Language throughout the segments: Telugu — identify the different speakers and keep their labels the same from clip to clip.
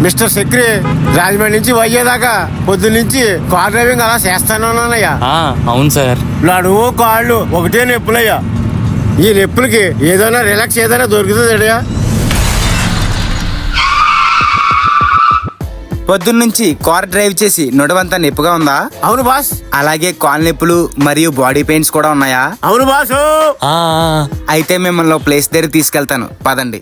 Speaker 1: మిస్టర్ సెక్రీ, రాజమండ్రి నుంచి వైజాగ్ పొద్దున్న నుంచి కార్ డ్రైవింగ్ అలా చేస్తానే ఉన్నానయ్యా.
Speaker 2: అవును సార్.
Speaker 1: నడుము కాళ్ళు ఒకటే నొప్పులయ్యా. ఈ నొప్పులకి ఏదైనా రిలాక్స్ ఏదైనా దొరుకుతుందయ్యా?
Speaker 3: పొద్దున్నుంచి కార్ డ్రైవ్ చేసి నొడవంతా నొప్పిగా ఉందా?
Speaker 1: అవును బాస్.
Speaker 3: అలాగే కాళ్ళ నొప్పులు మరియు బాడీ పెయిన్స్ కూడా ఉన్నాయా?
Speaker 1: అవును బాసు.
Speaker 3: అయితే మిమ్మల్ని ప్లేస్ దగ్గర తీసుకెళ్తాను, పదండి.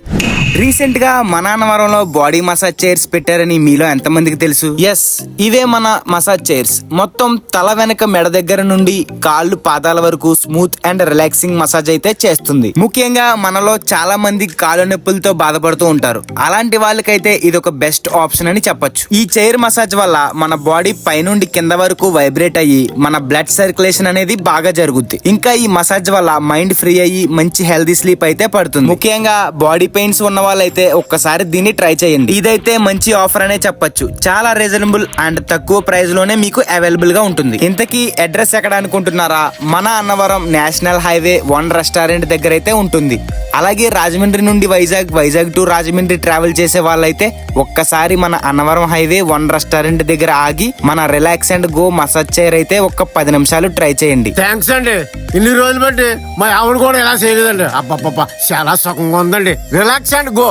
Speaker 3: రీసెంట్ గా మన అన్నవరంలో బాడీ మసాజ్ చైర్స్ పెట్టారని మీలో ఎంతమందికి తెలుసు? ఎస్, ఇవే మన మసాజ్ చైర్స్. మొత్తం తల వెనక మెడ దగ్గర నుండి కాళ్ళు పాదాల వరకు స్మూత్ అండ్ రిలాక్సింగ్ మసాజ్ అయితే చేస్తుంది. ముఖ్యంగా మనలో చాలా మంది కాళ్ళ నొప్పులతో బాధపడుతూ ఉంటారు. అలాంటి వాళ్ళకైతే ఇది ఒక బెస్ట్ ఆప్షన్ అని చెప్పొచ్చు. ఈ చైర్ మసాజ్ వల్ల మన బాడీ పైనుండి కింద వరకు వైబ్రేట్ అయ్యి మన బ్లడ్ సర్క్యులేషన్ అనేది బాగా జరుగుద్ది. ఇంకా ఈ మసాజ్ వల్ల మైండ్ ఫ్రీ అయ్యి మంచి హెల్దీ స్లీప్ అయితే పడుతుంది. ముఖ్యంగా బాడీ పెయిన్స్ ఉన్న వాళ్ళైతే ఒక్కసారి దీన్ని ట్రై చేయండి. ఇదైతే మంచి ఆఫర్ అనే చెప్పొచ్చు. చాలా రీజనబుల్ అండ్ తక్కువ ప్రైస్ లోనే మీకు అవైలబుల్ గా ఉంటుంది. ఇంతకీ అడ్రస్ ఎక్కడ అనుకుంటున్నారా? మన అన్నవరం నేషనల్ హైవే 1 రెస్టారెంట్ దగ్గర అయితే ఉంటుంది. అలాగే రాజమండ్రి నుండి వైజాగ్ టు రాజమండ్రి ట్రావెల్ చేసే వాళ్ళైతే ఒక్కసారి మన అన్నవరం హైవే 1 రెస్టారెంట్ దగ్గర ఆగి మన relax and go massage chair అయితే ఒక్క 10 నిమిషాలు ట్రై చేయండి.
Speaker 1: థ్యాంక్స్ అండి. ఇన్ని రోజులు బట్టి మా ఆవిడ కూడా ఎలా చేయలేదండి. అబ్బబ్బబ్బా చాలా సుఖంగా ఉందండి. Relax and go.